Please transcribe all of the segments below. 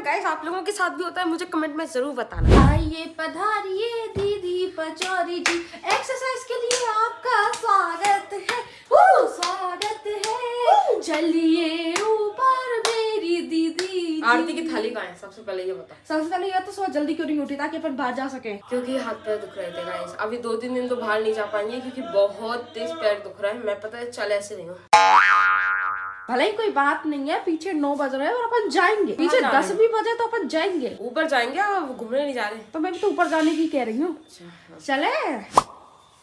Guys आप लोगों के साथ भी होता है, मुझे कमेंट में जरूर बताना। आइए पधारिए दीदी पचौरी जी, एक्सरसाइज के लिए आपका स्वागत है, स्वागत है। चलिए ऊपर मेरी दीदी। आरती की थाली कहाँ है सबसे पहले ये बता। सबसे पहले ये तो सुबह जल्दी क्यों नहीं उठी ताकि अपन बाहर जा सके? क्योंकि हाथ पैर दुख रहे थे गाइस। अभी 2-3 दिन तो बाहर नहीं जा पाएंगे क्योंकि बहुत तेज पैर दुख रहा है। मैं पता है चल ऐसे नहीं हूँ। भले ही कोई बात नहीं है, पीछे 9 बज रहे हैं और अपन जाएंगे। पीछे 10 भी बजे तो अपन जाएंगे। ऊपर जाएंगे, घूमने नहीं जा रहे। तो मैं भी तो ऊपर जाने की कह रही हूँ। चले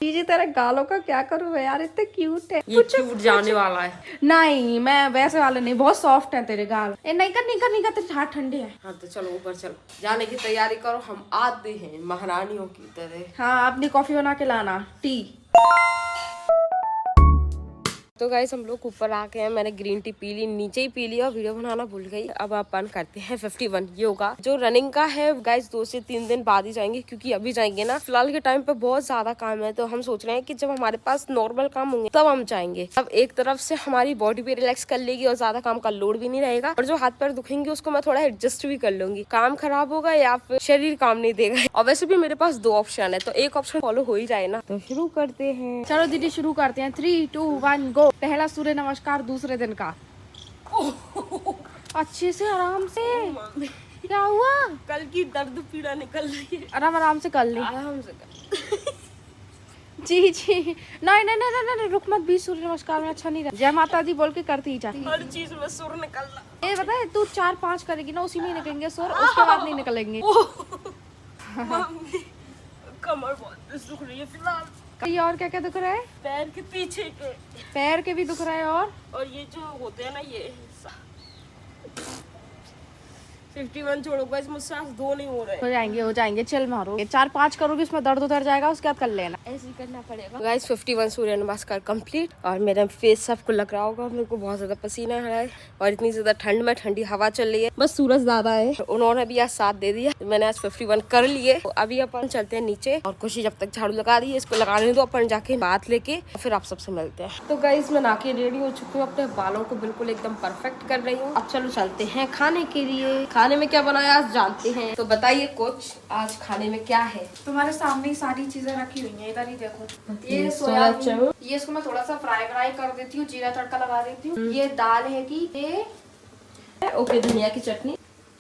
जी, तेरे गालों का क्या करूँ यार, इतने क्यूट है। ये क्यूट जाने वाला है। नहीं मैं वैसे वाले नहीं, बहुत सॉफ्ट है तेरे गाल। नहीं कर तेरे हाथ ठंडे हैं। हाँ तो चलो ऊपर चलो, जाने की तैयारी करो। हम आते हैं महारानियों की तरह। हाँ अपनी कॉफी बना के लाना, टी। तो गाइस हम लोग ऊपर आ गए हैं। मैंने ग्रीन टी पी ली, नीचे ही पी लिया, वीडियो बनाना भूल गई। अब अपन करते हैं 51 योगा। जो रनिंग का है गाइस 2 से 3 दिन बाद ही जाएंगे क्योंकि अभी जाएंगे ना, फिलहाल के टाइम पे बहुत ज्यादा काम है। तो हम सोच रहे हैं कि जब हमारे पास नॉर्मल काम होंगे तब हम जाएंगे। अब एक तरफ से हमारी बॉडी भी रिलैक्स कर लेगी और ज्यादा काम का लोड भी नहीं रहेगा, और जो हाथ पैर दुखेंगे उसको मैं थोड़ा एडजस्ट भी कर लूंगी। काम खराब होगा या फिर शरीर काम नहीं देगा। और वैसे भी मेरे पास 2 ऑप्शन है, तो एक ऑप्शन फॉलो हो ही जाए ना। तो शुरू करते हैं। चलो दीदी शुरू करते हैं। 3, 2, 1 गो। पहला सूर्य नमस्कार दूसरे दिन का। अच्छे से आराम से। क्या हुआ? कल की दर्द पीड़ा निकल रही है। आराम से कर ली। आराम से कर। जी नहीं रुक मत, भी सूर्य नमस्कार में अच्छा नहीं रहा। जय माता दी बोल के करती ही जा। हर चीज में सुर निकलना। ये बता, तू 4-5 करेगी ना, उसी में निकलेंगे सुर, उसके बाद नहीं निकलेंगे। कमर बहुत दुख रही है फिलहाल। ये और क्या क्या दुख रहा है? पैर के पीछे के। पैर के भी दुख रहा है और ये जो होते हैं ना ये 51 छोड़ो गाइस, मुझसे आज 2 नहीं हो रहे। हो जाएंगे चिल मारो। 4-5 करोगे उसमें दर्द उतर जाएगा, उसके बाद कर लेना। ऐसे ही करना पड़ेगा गाइस। 51 सूर्य नमस्कार कंप्लीट। और मेरा फेस सबको लग रहा होगा, मेरे को बहुत ज्यादा पसीना है और इतनी ज्यादा ठंड में ठंडी हवा चल रही है। बस सूरज ज्यादा है, उन्होंने भी आज साथ दे दिया। मैंने आज 51 कर लिए। तो अभी अपन चलते हैं नीचे और खुशी जब तक झाड़ू लगा दी है, इसको लगाने दो, अपन जाके बात लेके फिर आप सबसे मिलते हैं। तो गाइस मैं नहा के रेडी हो चुकी हूँ, अपने बालों को बिल्कुल एकदम परफेक्ट कर रही हूँ। अब चलो चलते हैं खाने के लिए। खाने में क्या बनाया आज जानते हैं, तो बताइए कुछ आज खाने में क्या है। तुम्हारे सामने ही सारी चीजें रखी हुई हैं, इधर ही देखो। ये सोयाबीन, ये इसको मैं थोड़ा सा फ्राई कर देती हूँ, जीरा तड़का लगा देती हूँ। ये दाल है कि ये ओके, धनिया की चटनी।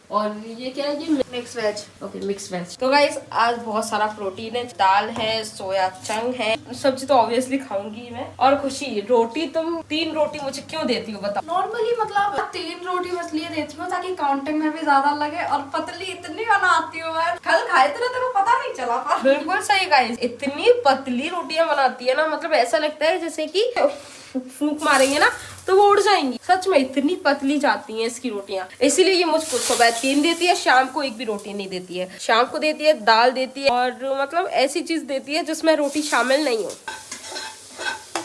और ये क्या है? ये mix veg. Okay, mix veg. तो गाइस आज बहुत सारा प्रोटीन है। दाल है, सोया चंक है, सब्जी तो ऑब्वियसली खाऊंगी मैं। और खुशी रोटी, तुम 3 रोटी मुझे क्यों देती हो बताओ? नॉर्मली मतलब 3 रोटी बस लिए देती हूँ ताकि काउंटिंग में भी ज्यादा लगे, और पतली इतनी बनाती हूँ मैं, कल खाए थे ना, तेरे को पता नहीं चला था। बिल्कुल सही गाइस, इतनी पतली रोटियां बनाती है ना, मतलब ऐसा लगता है जैसे कि फूंक मारेंगे ना तो वो उड़ जाएंगी। सच में इतनी पतली जाती हैं इसकी रोटियां। इसीलिए ये मुझको सुबह 3 देती है, शाम को 1 भी रोटी नहीं देती है। शाम को देती है दाल देती है, और मतलब ऐसी चीज देती है जिसमें रोटी शामिल नहीं हो।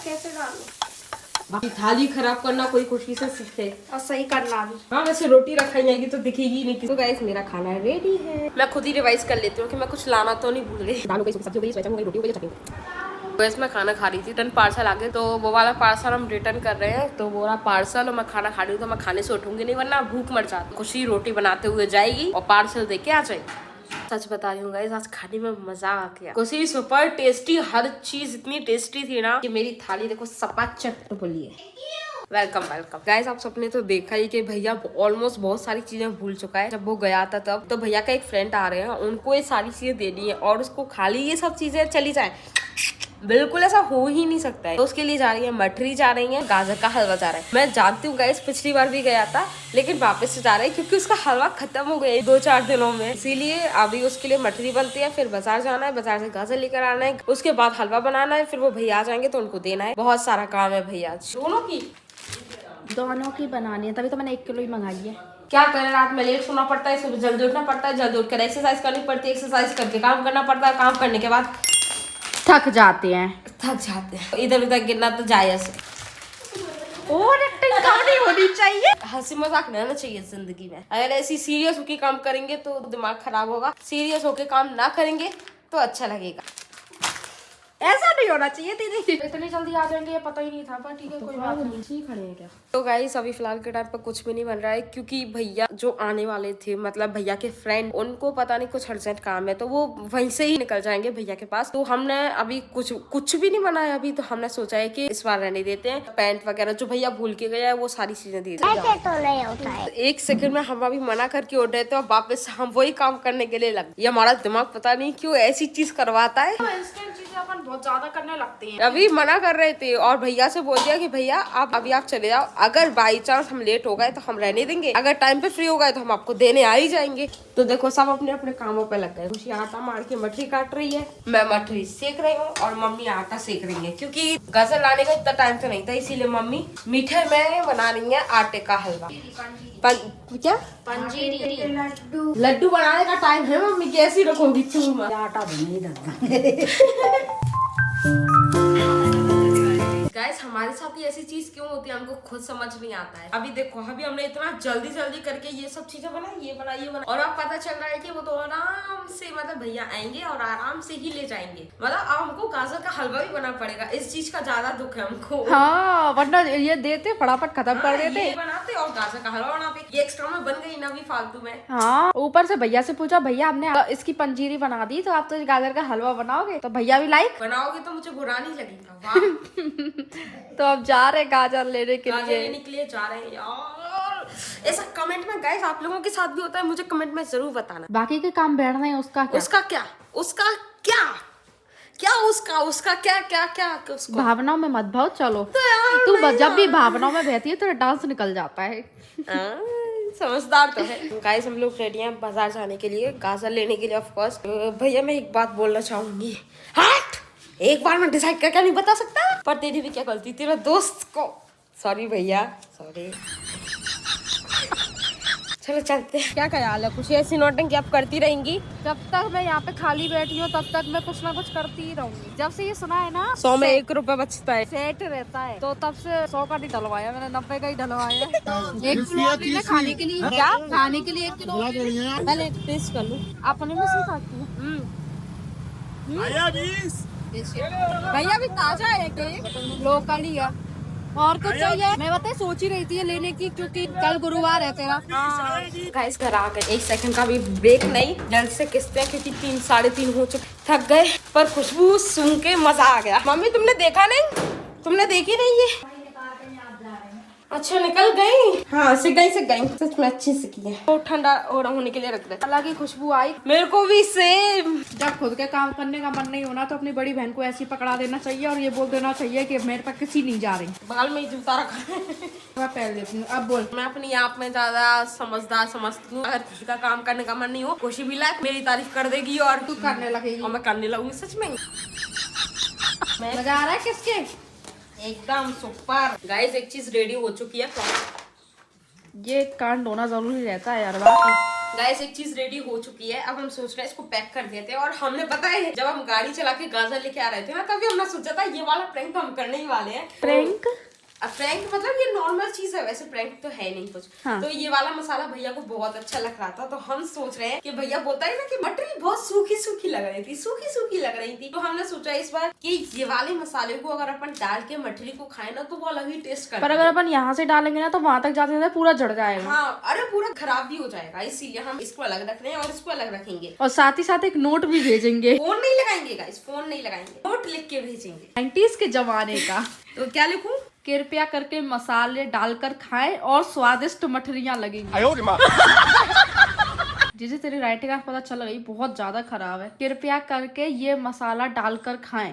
कैसे डालूं? थाली खराब करना कोई खुशी से सीखे और सही करना भी। हाँ, वैसे रोटी रखाई जाएगी तो दिखेगी नहीं। तो गाइस मेरा खाना रेडी है। मैं खुद ही रिवाइज कर लेती हूँ कि मैं कुछ लाना तो नहीं भूल गई। दाल हो गई, सब्जी हो गई, रोटी हो गई, चटनी। वैसे मैं खाना खा रही थी, रिटर्न पार्सल आ गए, तो वो वाला पार्सल हम रिटर्न कर रहे हैं। तो वो वाला पार्सल और मैं खाना खा रही हूँ, तो मैं खाने से उठूंगी नहीं वरना भूख मर जाती। खुशी रोटी बनाते हुए जाएगी और पार्सल दे के आ जाएगी। सच बता रही हूँ गाइस, आज खाने में मजा आ गया। खुशी सुपर टेस्टी, हर चीज इतनी टेस्टी थी ना कि मेरी थाली देखो सपाचट। बोलिए वेलकम वेलकम गाइस। आप सबने तो देखा ही कि भैया ऑलमोस्ट बहुत सारी चीजें भूल चुका है। जब वो गया था तब तो भैया का एक फ्रेंड आ रहे हैं, उनको ये सारी चीजें देनी है और उसको खाली ये सब चीजें चली जाए, बिल्कुल ऐसा हो ही नहीं सकता है। तो उसके लिए जा रही है मठरी, जा रही है गाजर का हलवा जा रहा है। मैं जानती हूँ गाइस पिछली बार भी गया था, लेकिन वापस से जा रहा है क्योंकि उसका हलवा खत्म हो गया 2-4 दिनों में। इसीलिए अभी उसके लिए मठरी बनती है, फिर बाजार जाना है, बाजार से गाजर लेकर आना है, उसके बाद हलवा बनाना है, फिर वो भैया आ जाएंगे तो उनको देना है। बहुत सारा काम है भैया दोनों की बनानी है, तभी तो मैंने 1 किलो ही मंगाई है। क्या करें, रात में लेट सोना पड़ता है, सुबह जल्दी उठना पड़ता है, जल्दी उठकर एक्सरसाइज करनी पड़ती है, एक्सरसाइज करके काम करना पड़ता है, काम करने के बाद थक जाते हैं। इधर उधर गिरना तो जायज है। और एक्टिंग कम नहीं होनी चाहिए। हंसी मजाक रहना चाहिए जिंदगी में। अगर ऐसी सीरियस होके काम करेंगे तो दिमाग खराब होगा, सीरियस होके काम ना करेंगे तो अच्छा लगेगा। ऐसा नहीं होना चाहिए दीदी, इतनी जल्दी आ जाएंगे ये पता ही नहीं था, पर ठीक है कोई बात नहीं। नीचे ही खड़े हैं क्या? तो गाइस अभी फिलहाल के टाइम पर कुछ भी नहीं बन रहा है, क्योंकि भैया जो आने वाले थे, मतलब भैया के फ्रेंड, उनको पता नहीं कुछ अर्जेंट काम है, तो वो वहीं से ही निकल जाएंगे भैया के पास। तो हमने अभी कुछ भी नहीं बनाया अभी, तो हमने सोचा है कि इस बार रहने देते हैं। पैंट वगैरह जो भैया भूल के गया है वो सारी चीजें दे देते। एक सेकंड में हम अभी मना करके उठ रहे थे और वापस हम वही काम करने के लिए लग। ये हमारा दिमाग पता नहीं क्यों ऐसी चीज करवाता है, इंस्टेंट चीजें अपन बहुत ज्यादा करने लगते हैं। अभी मना कर रहे थे और भैया से बोल दिया कि भैया आप अभी आप चले जाओ, अगर बाई चांस हम लेट हो गए तो हम रहने देंगे, अगर टाइम पे फ्री हो गए तो हम आपको देने आ ही जाएंगे। तो देखो सब अपने अपने कामों पे लग गए। खुशी आटा मार के मठरी काट रही है, मैं मठरी सेक रही हूँ और मम्मी आटा सेक रही है, क्योंकि गाजर लाने का इतना टाइम तो नहीं था, इसीलिए मम्मी मीठे में बना रही है आटे का हलवा। क्या पंजीरी लड्डू बनाने का टाइम है मम्मी, कैसी रखोगी चूरमा? आटा भी नहीं गाइस हमारे साथ ही ऐसी चीज क्यों होती है हमको खुद समझ नहीं आता है। अभी देखो अभी हमने इतना जल्दी जल्दी करके ये सब चीजें बनाई, ये बना और अब पता चल रहा है कि वो तो आराम से मतलब भैया आएंगे और आराम से ही ले जाएंगे। मतलब अब हमको गाजर का हलवा भी बनाना पड़ेगा, इस चीज का ज्यादा दुख है हमको। हाँ, वरना ये देते फटाफट खत्म कर देते, ये बनाते और गाजर का हलवा बनाते, ये एक्स्ट्रा में बन गई ना भी फालतू में। हाँ, ऊपर से भैया से पूछा, भैया हमने इसकी पंजीरी बना दी तो आप तो गाजर का हलवा बनाओगे? तो भैया भी लाइक बनाओगे तो मुझे बुरा नहीं लगेगा। वाह तो अब जा रहे गाजर लेने के लिए जा रहे हैं यार। ऐसा कमेंट में गाइस आप लोगों के साथ भी होता है, मुझे कमेंट में जरूर बताना। बाकी के काम बैठना है उसका क्या? उसका क्या उसका क्या उसको भावनाओं में मत भाव, चलो तो तू जब भी भावनाओं में बहती है तो डांस निकल जाता है। समझदार तो है। गाइस हम लोग रेडी हैं बाजार जाने के लिए, गाजर लेने के लिए ऑफ कोर्स। भैया मैं एक बात बोलना चाहूंगी, हट एक बार में डिसाइड करके नहीं बता सकता, पर तेरी भी क्या गलती, तेरा दोस्त को सॉरी भैया सॉरी। चलो चलते हैं। क्या ख्याल है कुछ ऐसी नोटिंग आप करती रहेंगी? जब तक मैं यहाँ पे खाली बैठी हूँ तब तक मैं कुछ ना कुछ करती ही रहूंगी। जब से ये सुना है ना 100 में 1 रुपए बचता है, सेट रहता है, तो तब से 100 का नहीं डलवाया मैंने, 90 का ही डलवाया है। 1 किलो खाने के लिए, क्या खाने के लिए 1 किलो पहले टेस्ट कर लूं। अपने में से खाती हूँ। भैया भी ताजा है केक, लोकल ही है। और कुछ चाहिए? मैं बताए सोच ही रही थी लेने की, क्योंकि कल गुरुवार है तेरा। गाइस घर आ गए, 1 सेकंड का भी ब्रेक नहीं, जल्द से किसते हैं क्योंकि 3 साढ़े 3 हो चुके, थक गए, पर खुशबू सुन के मजा आ गया। मम्मी तुमने देखा नहीं, तुमने देखी नहीं ये? अच्छा निकल गई। हाँ सिक गई सच में अच्छी सिकी है। तो ठंडा होने के लिए रख दे। अलग ही खुशबू आई मेरे को भी सेम। जब खुद के काम करने का मन नहीं होना तो अपनी बड़ी बहन को ऐसी पकड़ा देना चाहिए और ये बोल देना चाहिए कि मेरे पास किसी नहीं जा रही। बगल में ही जूता रखा मैं पहन लेती हूँ। अब बोल। मैं अपनी आप में ज्यादा समझदार समझती हूँ। अगर किसी का काम करने का मन नहीं हो, खुशी भी लायक मेरी तारीफ कर देगी और तू करने लगेगी और मैं करने लगूंगी सच में। मजा आ रहा है किसके? एकदम सुपर। गाइस एक चीज रेडी हो चुकी है, ये कांड होना जरूरी रहता है यार। गाइस एक चीज रेडी हो चुकी है, अब हम सोच रहे हैं इसको पैक कर देते हैं। और हमने पता है जब हम गाड़ी चला के गाजर लेके आ रहे थे ना, तभी हमने सोचा था ये वाला प्रैंक तो हम करने ही वाले हैं। प्रैंक प्रैंक मतलब ये नॉर्मल चीज है, वैसे प्रैंक तो है नहीं कुछ। हाँ। तो ये वाला मसाला भैया को बहुत अच्छा लग रहा था, तो हम सोच रहे हैं कि भैया बोलता है ना कि मटरी बहुत सूखी सूखी लग रही थी, तो हमने सोचा इस बार कि ये वाले मसाले को अगर अपन डाल के मटरी को खाए ना तो वो अलग ही टेस्ट करता है। पर अगर अपन यहाँ से डालेंगे ना तो वहाँ तक जाते पूरा जड़ जाएगा। हाँ अरे पूरा खराब भी हो जाएगा, इसीलिए हम इसको अलग रख रहे हैं और इसको अलग रखेंगे। और साथ ही साथ एक नोट भी भेजेंगे। फोन नहीं लगाएंगे गाइस, फोन नहीं लगाएंगे, नोट लिख के भेजेंगे 90s के जमाने का। तो क्या लिखूं? कृपया करके मसाले डालकर खाएं और स्वादिष्ट मठरियां लगेंगी। जिसे तेरी राइटिंग का पता चल गई बहुत ज्यादा खराब है। कृपया करके ये मसाला डालकर खाएं।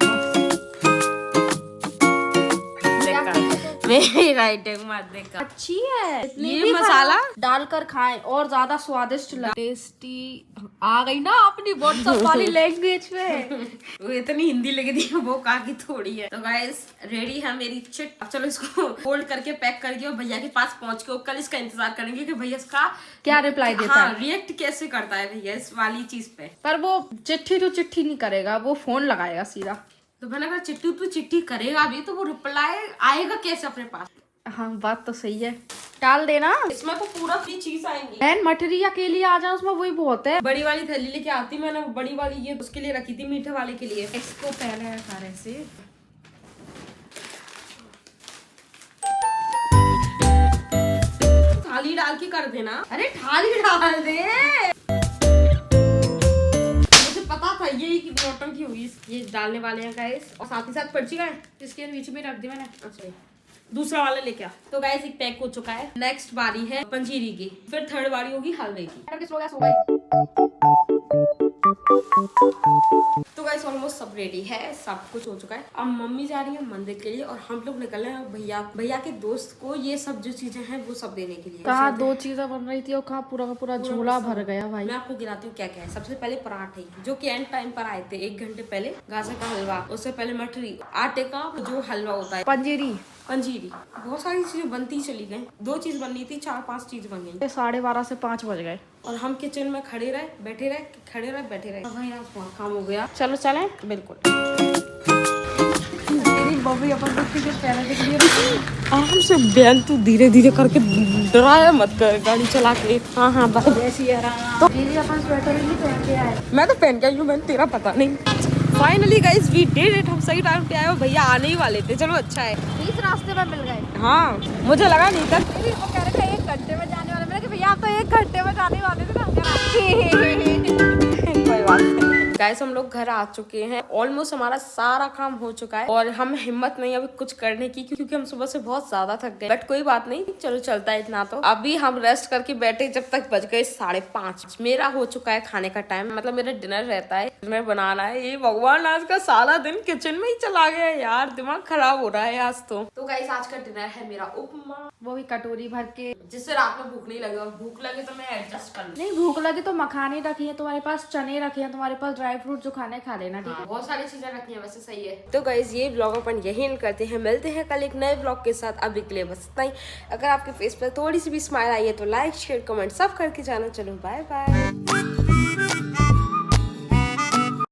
मेरी राइटिंग मत देखा, अच्छी है। ये मसाला डालकर खाएं और ज्यादा स्वादिष्ट टेस्टी। आ गई ना अपनी व्हाट्सएप वाली लैंग्वेज में। वो इतनी हिंदी लगी थी, वो काकी थोड़ी है। तो गाइस रेडी है मेरी चिट। अब चलो इसको फोल्ड करके पैक करके और भैया के पास पहुंच के कल इसका इंतजार करेंगे कि भैया इसका क्या रिप्लाई देता है, रिएक्ट कैसे करता है भैया इस वाली चीज पे। पर वो चिट्ठी तो चिट्ठी नहीं करेगा, वो फोन लगाएगा सीधा। तो मैंने कहा चिट्ठी तो चिट्ठी करेगा भी, तो वो रिप्लाई आएगा कैसे अपने पास? हाँ बात तो सही है। डाल देना। इसमें तो पूरा फ्री चीज आएंगी। बहन मठरी अकेली आ जाए उसमें वही बहुत है। बड़ी वाली थैली लेके आती मैंने, बड़ी वाली ये उसके लिए रखी थी, मीठे वाले के लिए। इसको पहले सारे से थाली डाल के कर देना। अरे थाली डाल दे, मुझे पता था यही की नौटंकी हुई। ये डालने वाले हैं गाइस, और साथ ही साथ पर्ची का है, इसके बीच में रख दी मैंने। अच्छा दूसरा वाला लेके आ। तो गाइस एक पैक हो चुका है। नेक्स्ट बारी है पंजीरी की, फिर थर्ड बारी होगी हलवे की। तो गाइस ऑलमोस्ट सब रेडी है, सब कुछ हो चुका है। अब मम्मी जा रही है मंदिर के लिए और हम लोग निकल रहे हैं भैया के दोस्त को ये सब जो चीजें हैं वो सब देने के लिए। कहाँ 2 चीजें बन रही थी और कहाँ पूरा का पूरा झोला भर गया भाई। मैं आपको गिनाती हूँ क्या क्या है। सबसे पहले पराठे जो कि एंड टाइम पर आए थे, 1 घंटे पहले। गाजर का हलवा, उससे पहले मठरी, आटे का जो हलवा होता है, पंजीरी, बहुत सारी चीजें बनती चली गई। 2 चीज बननी थी, 4-5 चीज बन गई। 12:30 से 5 बज गए और हम किचन में खड़े रहे बैठे रहे। काम हो गया। चलो चलें। बिल्कुल। बबी अपन के पहले दिख रही है। आराम से बहन, तू धीरे धीरे करके डराया मत कर गाड़ी चला के। हाँ बस ऐसी आराम। तो दीदी अपन स्वेटर ही पहन के आए। मैं तो पहन के आई हूँ, मैंने तेरा पता नहीं। Finally guys we did it, हम सही टाइम पे आए हो। भैया आने ही वाले थे, चलो अच्छा है। बीच रास्ते में मिल गए। हाँ मुझे लगा नहीं था। वो कह रहे थे 1 घंटे में जाने वाले। मैंने कहा भैया आप तो 1 घंटे में जाने वाले थे ना। कोई बात नहीं। गाइस हम लोग घर आ चुके हैं, ऑलमोस्ट हमारा सारा काम हो चुका है और हम हिम्मत नहीं अभी कुछ करने की, क्योंकि हम सुबह से बहुत ज्यादा थक गए। बट कोई बात नहीं, चलो चलता है इतना तो। अभी हम रेस्ट करके बैठे जब तक बज गए 5:30। मेरा हो चुका है खाने का टाइम, मतलब मेरा डिनर रहता है, डिनर बनाना है। ये भगवान आज का सारा दिन किचन में ही चला गया यार, दिमाग खराब हो रहा है आज तो गाइस आज का डिनर है मेरा उपमा, वो भी कटोरी भर के, जिससे रात में भूख नहीं लगे। और भूख लगे तो मैं एडजस्ट कर लूं। नहीं भूख लगे तो मखाने रखी है तुम्हारे पास, चने रखे हैं तुम्हारे पास, ड्राई फ्रूट जो खाने खा लेना। ठीक है, बहुत सारी चीजें रखी हैं, वैसे सही है। तो गाइस ये व्लॉग अपन यही एंड करते हैं, मिलते हैं कल एक नए व्लॉग के साथ। अभी के लिए बस इतना ही। अगर आपके फेस पर थोड़ी सी भी स्माइल आई है तो लाइक शेयर कमेंट सब करके जाना। चलो बाय बाय।